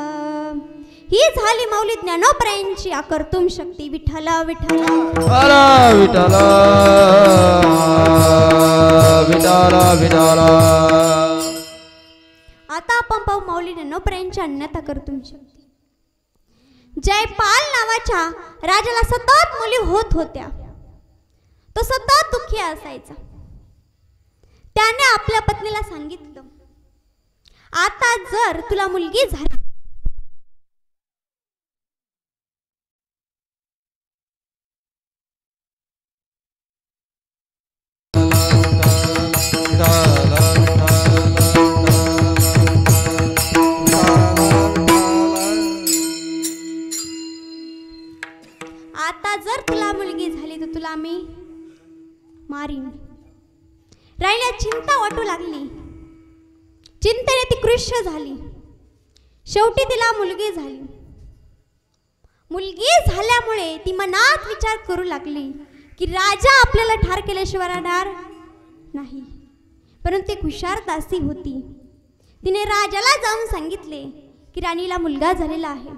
ही झाली माऊली ज्ञानोबरायांची कर्तुम शक्ती. विठ्ठल विठ्ठल विठ्ठल विठ्ठल विठ्ठल. आता आपण पाहू माऊली ज्ञानोबरायांची अन्यथा कर्तुम शक्ती. जयपाल नावाच्या राजाला सतत मुली होत होत्या. तो सतत दुःखी असायचा. त्याने आपल्या पत्नीला सांगितलं, आता जर तुला मुलगी झाली तर तुला मी मारीन. राणीला चिंता वाटू लागली. चिंतेने ती कृष्ण झाली. शेवटी तिला मुलगी झाली. मुलगी झाल्यामुळे ती मनात विचार करू लागली की राजा आपल्याला ठार केल्याशिवाय राहणार नाही. परंतु एक हुशार दासी होती. तिने राजाला जाऊन सांगितले की राणीला मुलगा झालेला आहे.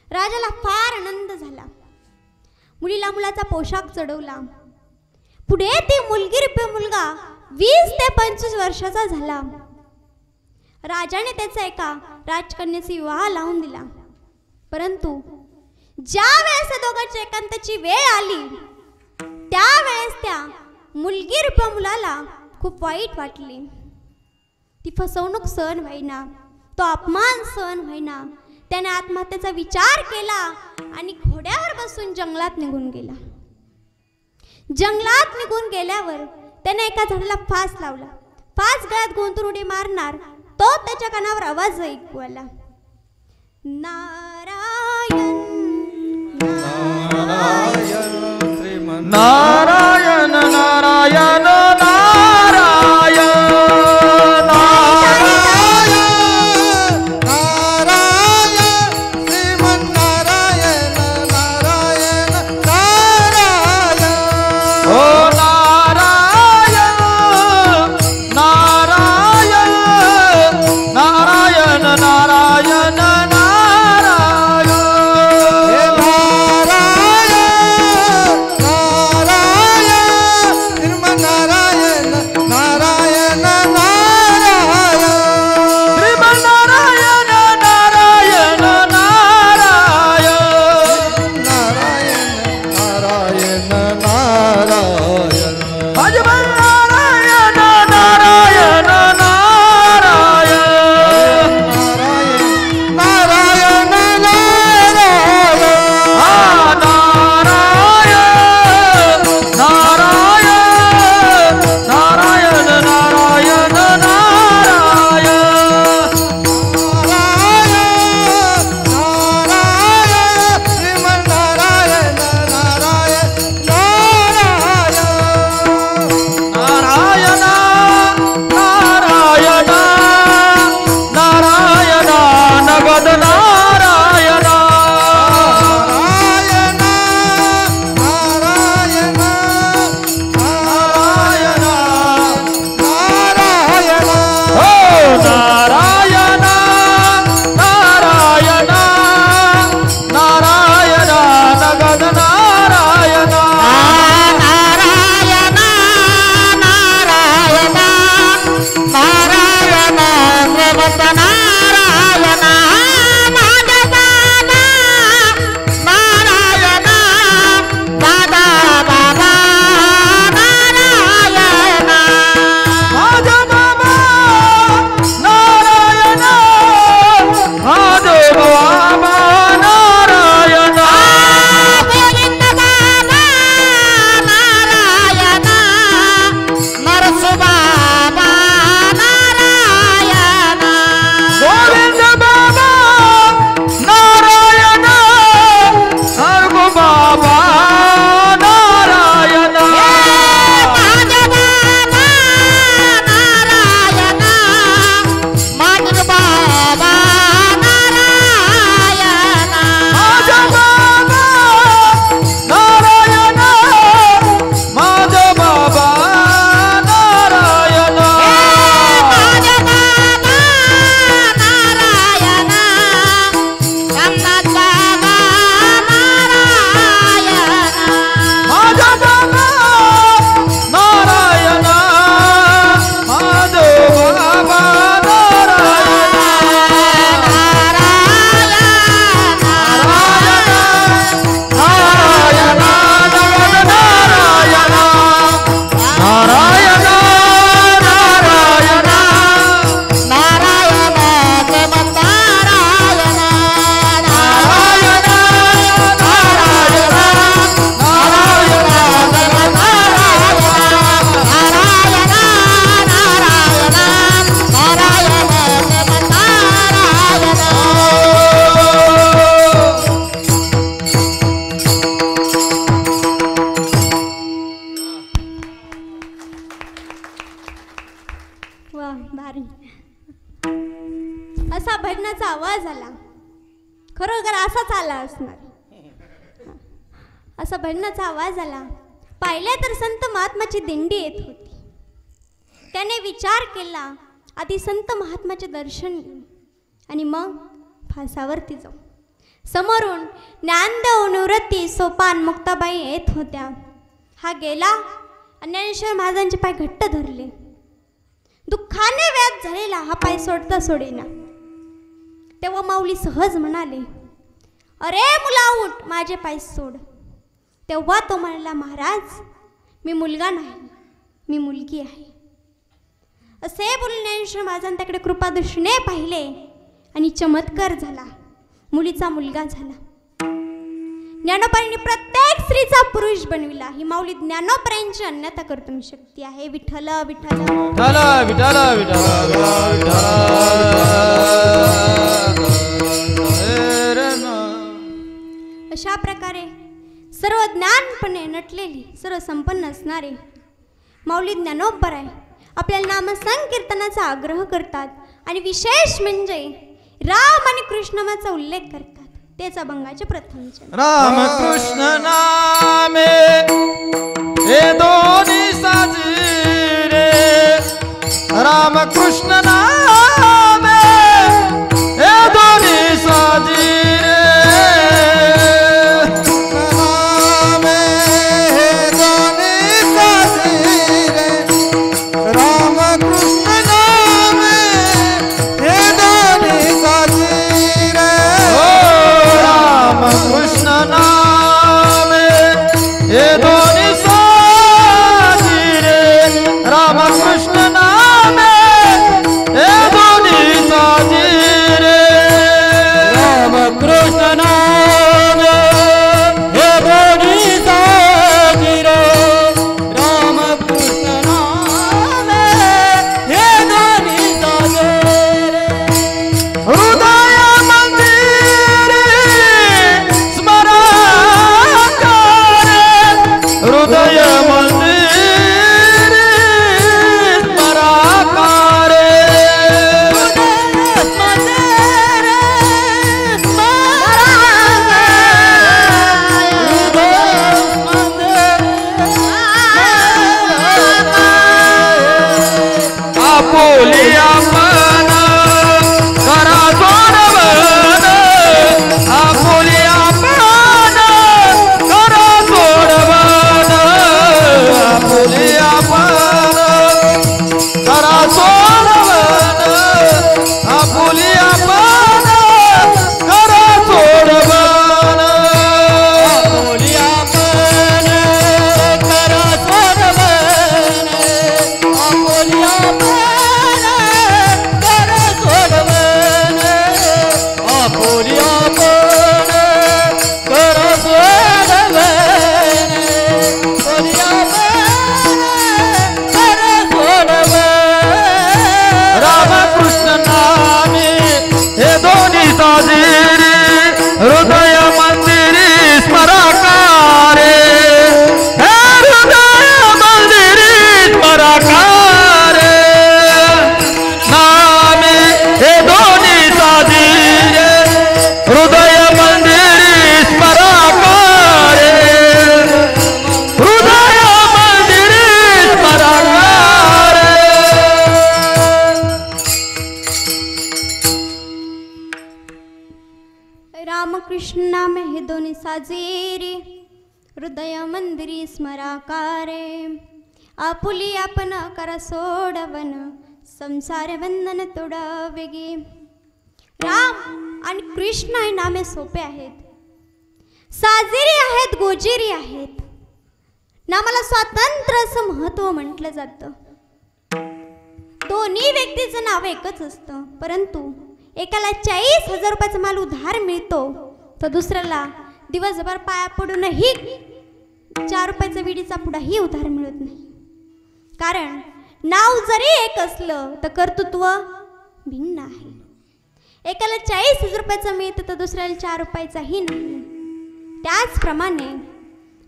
राजाला फार आनंद झाला. मुलीला मुलाचा पोशाख चढवला. पुढे ती मुलगी रूपी मुलगा 20 ते 25 वर्षाचा झाला. राजाने त्याचा एका राजकन्याशी विवाह लावून दिला. परंतु ज्या वेळेस दोघांच्या एकांताची वेळ आली त्यावेळेस त्या मुलगी रूपी मुलाला खूप वाईट वाटले. ती फसवणूक सहन व्हायना, तो अपमान सहन व्हायना. त्याने आत्महत्येचा विचार केला आणि घोड्यावर बसून जंगलात निघून गेला. जंगलात निघून गेल्यावर त्याने एका झाडाला फास लावला. फास गळ्यात गुंतून उडी मारणार तो त्याच्या कानावर आवाज ऐकू आला, नारायण नारायण नारायण नारायण वा भारी. असा भजनाचा आवाज आला. खरोखर असाच आला असणार. असा भजनाचा आवाज आला. पाहिल्या तर संत महात्माची दिंडी येत होती. त्याने विचार केला, आधी संत महात्माचे दर्शन घेऊ आणि मग फासावरती जाऊ. समोरून ज्ञानदेव, निवृत्ती, सोपान, मुक्ताबाई येत होत्या. हा गेला. ज्ञानेश्वर महाराजांचे पाय घट्ट धरले. दुःखाने व्याप झालेला हा पाय सोडता सोडेना. तेव्हा माऊली सहज म्हणाले, अरे मुला उठ, माझे पाय सोड. तेव्हा तो म्हणाला, महाराज मी मुलगा नाही, मी मुलगी आहे. असे बोलून ज्ञानेश्वर महाराजांनी त्याकडे कृपादृष्टीने पाहिले आणि चमत्कार झाला. मुलीचा मुलगा झाला. ज्ञानोबांनी प्रत्येक स्त्रीचा पुरुष बनविला. ही माऊली ज्ञानोबांची अन्यथा करतो शक्ती आहे. विठ्ठल विठ्ठल विठ्ठल विठ्ठल विठ्ठल अशा प्रकारे सर्व ज्ञानपणे नटलेली, सर्व संपन्न असणारे माऊली ज्ञानोबराय आपल्याला नामसंकीर्तनाचा आग्रह करतात. आणि विशेष म्हणजे राम आणि कृष्णाचा उल्लेख करतात. तेच अभंगाचे प्रथम राम कृष्ण नामे हे दोन्ही साजी रे. राम कृष्ण नामे हे दोन्ही साजी रे. नामे हे दोन्ही साजी रे. राम कृष्ण नामे हे दोन्ही साजी रे. राम कृष्ण नामे हे दोन्ही साजी रे. राम कृष्ण नामे हे दोन्ही साजी रे. राम कृष्ण नामे हे दोन्ही साजी रे. राम कृष्ण नामे हे दोन्ही साजी रे. हृदय मंदिरी हृदय मंदिर पराकारे. आपुली आपण करा सोडवन. आपुली आपण करा सोडवन. आपुली आपण करा सोडवन. आपुली आपण करा सोडवन. आपुली आपण करा सोडवन. आपुली आपण करा सोडवन. आपुली आपण करा सोडवन. रामकृष्ण नामे हे दोन्ही साजी रे. हृदय मंदिरी स्मराकारे. हे हृदय मंदिरी स्मराकारे. नामे हे दोन्ही साजी रे. हृदय मंदिरी स्मराकारे. हृदय मंदिरी स्मराकारे. रामकृष्ण नामे हे दोन्ही साजेरे. हृदय मंदिरी स्मराकारे. आपुली आपण करा सोडवन. संसार बंधन तोडावेगे. राम आणि कृष्ण हे नामे सोपे आहेत, साजेरी आहेत, गोजिरी आहेत. नामाला स्वातंत्र्य असं महत्त्व म्हटलं जातं. दोन्ही व्यक्तीचं नाव एकच असतं, परंतु एकाला 40,000 रुपयाचा माल उधार मिळतो तर दुसऱ्याला दिवसभर पाया पडूनही 4 रुपयाचा विडीचा पुडाही उधार मिळत नाही. कारण नाव जरी एक असलं तर कर्तृत्व भिन्न आहे. एकाला 40,000 रुपयाचा मिळतं तर दुसऱ्याला 4 रुपयाचाही नाही. त्याचप्रमाणे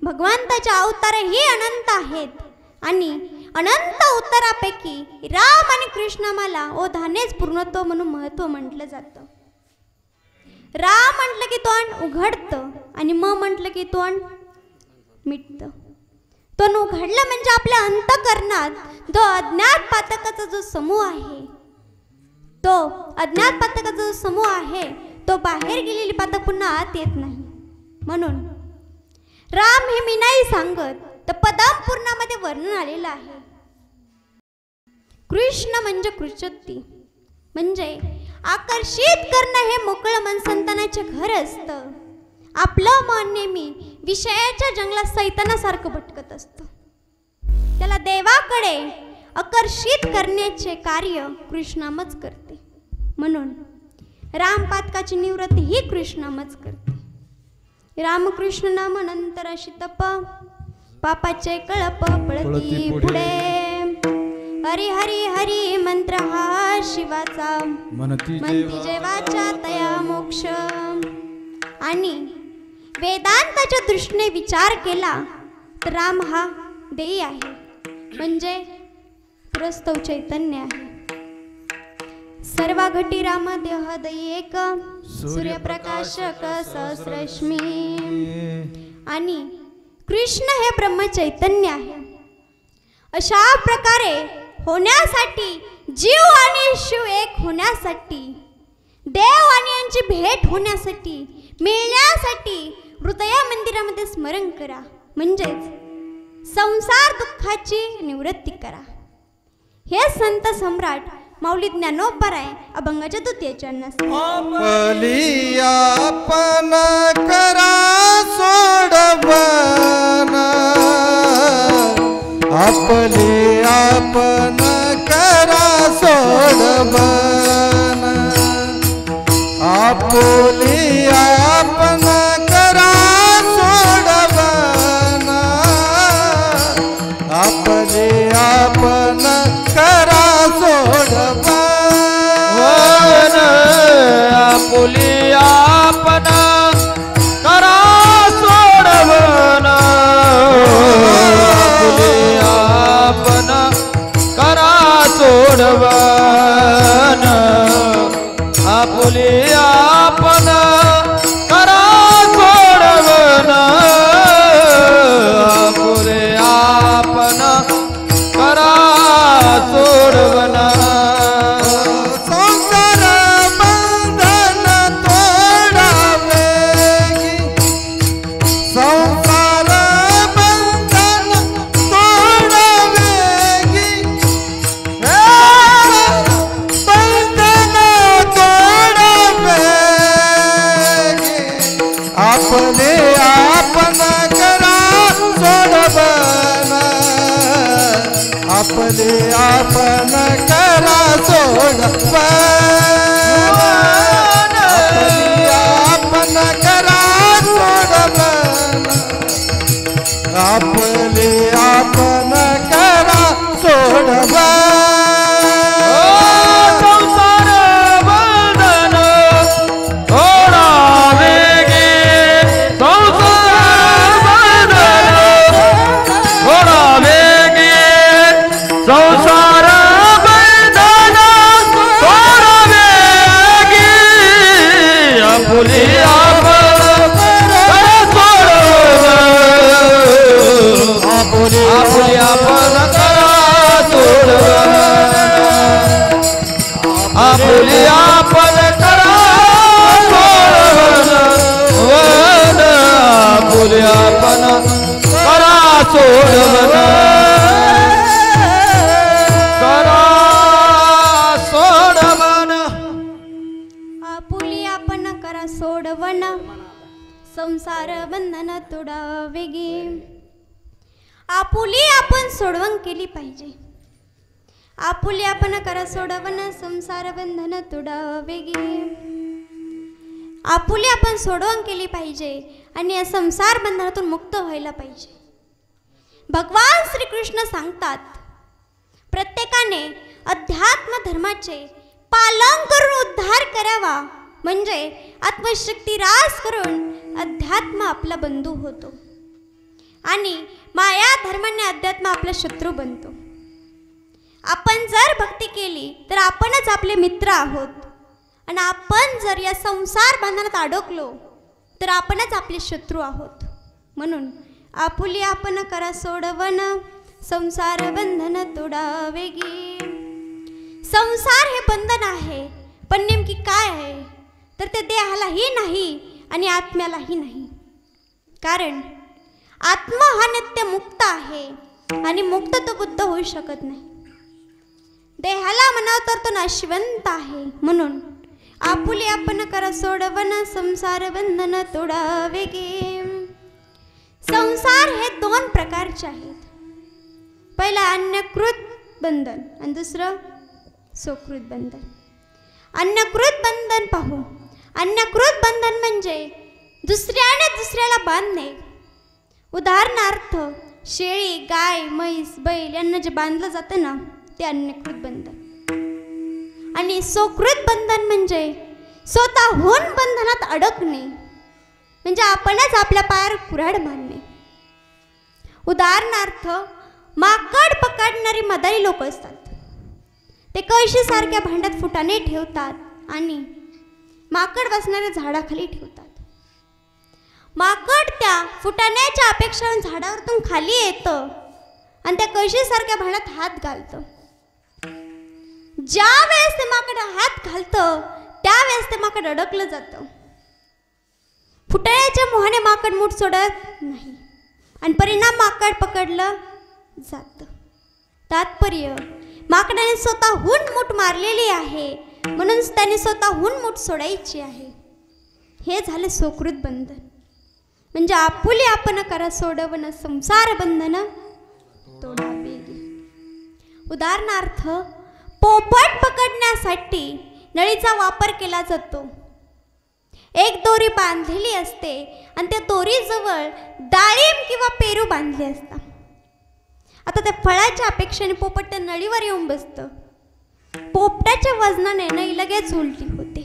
भगवंताचे अवतारही अनंत आहेत आणि अनंत उत्तरापैकी राम आणि कृष्णामाला ओधानेच पूर्णत्व म्हणून महत्व म्हटलं जातं. राम म्हटलं की तोंड उघडतं आणि म म्हटलं की तोंड मिटतं. तोंड उघडलं म्हणजे आपल्या अंतःकरणात जो अज्ञात पातकाचा जो समूह आहे, तो अज्ञात पातकाचा जो समूह आहे तो बाहेर गेलेली पातक पुन्हा आत येत नाही. म्हणून राम हे मी नाही सांगत, तर पदम पूर्णामध्ये वर्णन आलेलं आहे. कृष्ण म्हणजे कृचोत्ती, म्हणजे आकर्षित करणं हे मोकळं मन संतानाचे घर असतं. आपलं मन नेहमी विषयाच्या जंगलात सैतानासारखं भटकत असतं. त्याला देवाकडे आकर्षित करण्याचे कार्य कृष्णामच करते. म्हणून रामपातकाची निवृत्ती ही कृष्णामच करते. रामकृष्ण नामानंतर अशी तप पापाचे कळप पळती पुढे. हरी हरी हरी मंत्र हा शिवाचा, म्हणती जेवाच्या तया मोक्ष. आणि वेदांताच्या दृष्टीने विचार केला तर राम हा देई आहे, म्हणजे प्रस्तव चैतन्य आहे. सर्व घटी राम देह दई एक, सूर्यप्रकाशक सहस्रश्मी. आणि कृष्ण हे ब्रह्म चैतन्य आहे. अशा प्रकारे होण्यासाठी, जीव आणि शिव एक होण्यासाठी, देव आणि यांची भेट होण्यासाठी, मिळण्यासाठी हृदय मंदिरामध्ये स्मरण करा, म्हणजेच संसार दुःखाची निवृत्ती करा. हे संत सम्राट माऊली ज्ञानोबराय अभंगाच्या द्वितीय चरणात. आपली आपण करा सोडवना, आपली आपण करा सोडवना, आपली आपण करा सोडवना, आपली आपण करा सोडवना. आपुली आपण करा सोडवना, आपुली आपण करा सोडवना, आपुली आपण करा सोडवना, आपुली आपण करा सोडवना. आपले आपण करा सोडवना, आपले आपण करा सोडवना, आपले आपण करा सोडवना, आपले आपण करा सोडवना. आपुली आपण करा सोडवना, आपुली आपण करा सोडवना, करा सोडवना. आपुली आपण करा सोडवना, संसार बंधन तुडावेगी. आपुली आपण सोडवण केली पाहिजे. आपुली आपण करा सोडवना, संसार बंधन तुडावेगी. आपुली आपण सोडवण केली पाहिजे आणि या संसार बंधनातून मुक्त व्हायला पाहिजे. भगवान श्रीकृष्ण सांगतात, प्रत्येकाने अध्यात्म धर्माचे पालन करून उद्धार करावा, म्हणजे आत्मशक्ती रास करून अध्यात्म आपला बंधू होतो आणि माया धर्माने अध्यात्म आपला शत्रू बनतो. आपण जर भक्ती केली तर आपणच आपले मित्र आहोत आणि आपण जर या संसार बंधनात अडकलो तर आपणच आपले शत्रू आहोत. म्हणून आपुली आपण करा सोडवन संसार बंधन तोडावे गे. संसार हे बंधन आहे, पण नेमकी काय आहे तर ते देहालाही नाही आणि आत्म्यालाही नाही. कारण आत्मा हा नित्य मुक्त आहे आणि मुक्त तो बुद्ध होऊ शकत नाही. देहाला म्हणावं तर तो नाशवंत आहे. म्हणून आपुले आपण करा सोडवन संसार बंधन तोडावे गे. संसार हे दोन प्रकारचे आहेत. पहिला अन्यकृत बंधन आणि दुसरं सोकृत बंधन. अन्यकृत बंधन पाहू. अन्यकृत बंधन म्हणजे दुसऱ्याने दुसऱ्याला बांधणे. उदाहरणार्थ शेळी, गाय, म्हैस, बैल यांना जे बांधलं जातं ना ते अन्यकृत बंधन. आणि सोकृत बंधन म्हणजे स्वतःहून बंधनात अडकणे, म्हणजे आपणच आपल्या पायावर कुऱ्हाड मारणे. उदाहरणार्थ माकड पकडणारी मदारी लोक असतात. ते कळशी सारख्या भांड्यात फुटाणे ठेवतात आणि माकड बसणाऱ्या झाडाखाली ठेवतात. माकड त्या फुटाण्याच्या अपेक्षेने झाडावरतून खाली येतं आणि त्या कळशी सारख्या भांड्यात हात घालतं. ज्या वेळेस ते माकड हात घालतं त्यावेळेस ते माकड अडकलं जातं. फुटाण्याच्या मोहाने माकड मूठ सोडत नाही आणि परिणाम माकड पकडलं जातं. तात्पर्य माकडाने स्वतःहून मूठ मारलेली आहे, म्हणून त्याने स्वतःहून मूठ सोडायची आहे. हे झाले सोकृत बंधन. म्हणजे आपुले आपण करा सोडवन संसार बंधन तोडावे. उदाहरणार्थ पोपट पकडण्यासाठी नळीचा वापर केला जातो. एक दोरी बांधलेली असते आणि त्या दोरीजवळ डाळिंब किंवा पेरू बांधले असतात. आता त्या फळाच्या अपेक्षेने पोपट त्या नळीवर येऊन बसतं. पोपटाच्या वजनाने नळी लगेच उलटी होते.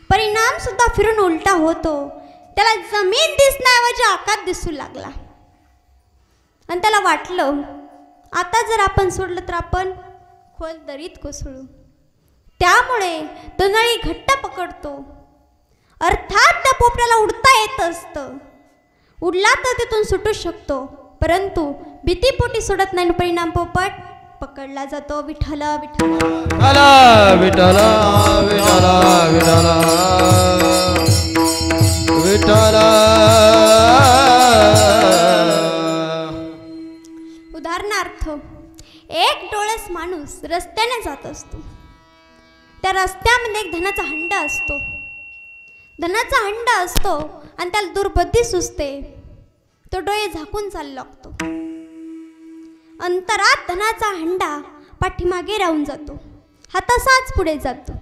परिणाम सुद्धा फिरून उलटा होतो. त्याला जमीन दिसण्याऐवजी आकाश दिसू लागला आणि त्याला वाटलं आता जर आपण सोडलं तर आपण खोल दरीत कोसळू. त्यामुळे तो नळी घट्ट पकडतो. अर्थात त्या पोपटाला उडता येत असतं. उडला तर तिथून सुटू शकतो, परंतु भीतीपोटी सोडत नाही. परिणाम पोपट पकडला जातो. विठ्ठल विठ्ठल विठ्ठल विठ्ठल विठ्ठल विठ्ठल. उदाहरणार्थ एक डोळस माणूस रस्त्याने जात असतो. त्या रस्त्यामध्ये एक धनाचा हंडा असतो. धनाचा हंडा असतो आणि त्याला दुर्बुद्धी सुचते. तो डोळे झाकून चालू लागतो. अंतरात धनाचा हंडा पाठीमागे राहून जातो. हा तसाच पुढे जातो.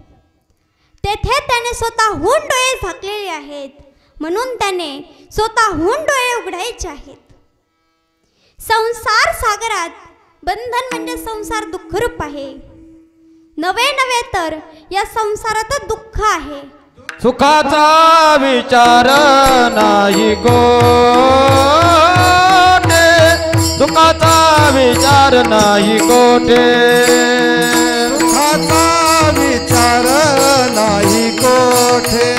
तेथे त्याने स्वतःहून डोळे झाकलेले आहेत, म्हणून त्याने स्वतःहून डोळे उघडायचे आहेत. संसार सागरात बंधन म्हणजे संसार दुःखरूप आहे. नवे नवे तर या संसारात दुःख आहे. सुखाचा विचार नाही कोठे, सुखाचा विचार नाही कोठे, सुखाचा विचार नाही कोठे,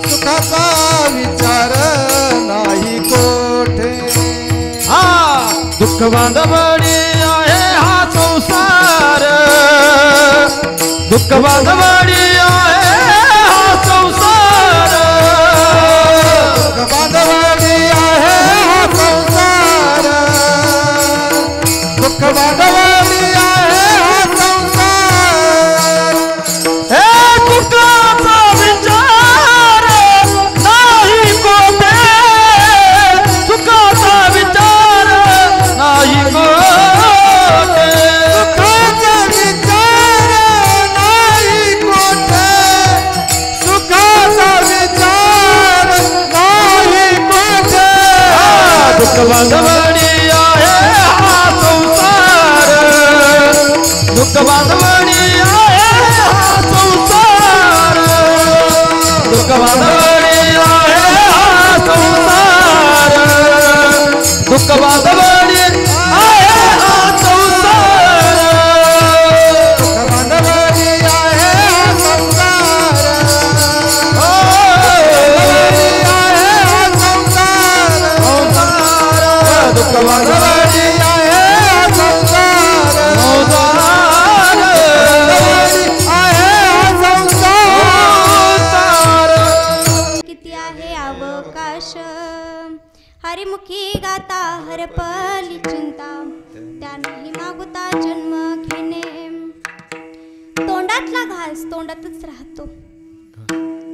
सुखाचा विचार नाही कोठे. हा दुःख बांधवडी आहे हा संसार, दुःख बांधवडी आहे हा संसार, दुःख बांधवडी आहे हा संसार, दुःख बांधवडी आहे हा संसार. हे दुःखाचा विचार नाही कोठे, सुखाचा विचार नाही कोठे, सुखाचा विचार नाही कोठे, सुखाचा विचार नाही कोठे. दुःख बांधवडी आहे हा संसार, दुःख बांधवडी आहे हा संसार, दुःख बांधवडी आहे हा संसार, दुःख बांधवडी आहे हा संसार. होता जन्म घेणे. तोंडातला घास तोंडातच राहतो.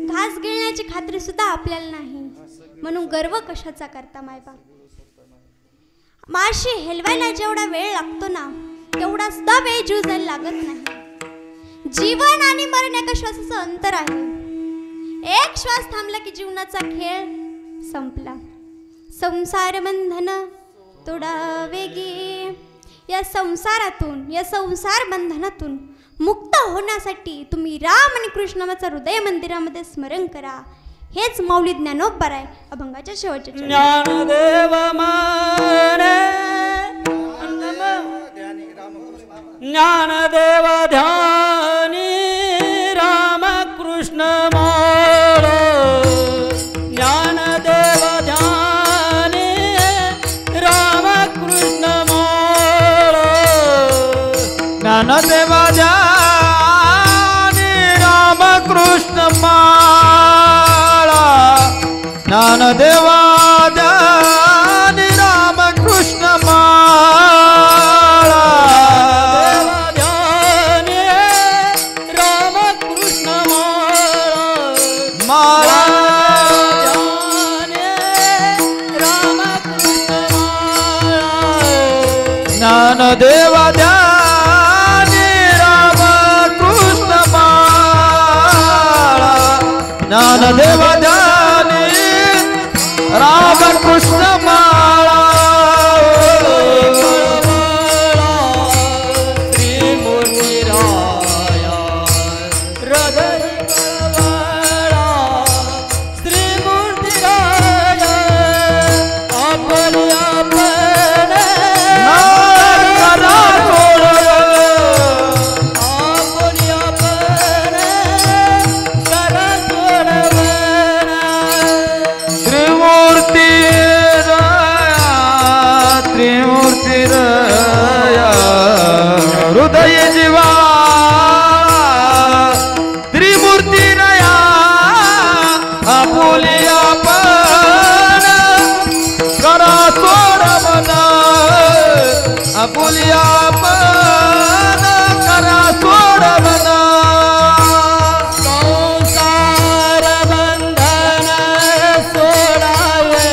घास गिळण्याची खात्री सुद्धा आपल्याला नाही, म्हणून गर्व कशाचा करता मायबाप. माशी हेलवायला जेवढा वेळ लागतो ना, तेवढा सुद्धा वेळ जीव जायला लागत नाही. जीवन आणि मरण एका श्वासाचं अंतर आहे. एक श्वास थांबला की जीवनाचा खेळ संपला. संसार बंधन तोडा वेगी. या संसारातून, या संसार बंधनातून मुक्त होण्यासाठी तुम्ही राम आणि कृष्णाचं हृदय मंदिरामध्ये स्मरण करा. हेच माऊली ज्ञानोबराय अभंगाच्या शेवटच्या चरणी. ज्ञानदेव माने ज्ञानदेव ध्यानी रामकृष्ण माळ. ज्ञानदेव ध्यानी रामकृष्ण माळ. ज्ञानदेव ध्यानी रामकृष्ण माळा. ज्ञानदेव ध्यानी रामकृष्ण माळा. ज्ञानदेव ध्यानी रामकृष्ण माळा. ज्ञानदेव ध्यानी रामकृष्ण माळा. हृदय जीवा त्रिमूर्ती नया आपुलिया पण करा सोडवना. आपुलिया पण करा सोडवना. संसार बंधन सोडावे.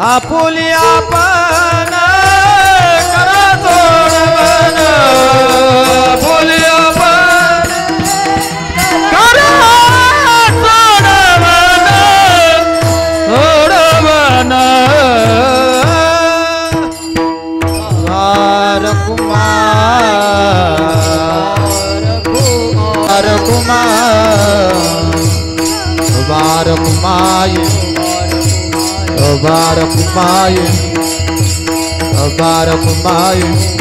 आपुली आपण करा जोडवन आपुली आपण करा जोडवन जोडवन Barak Mayu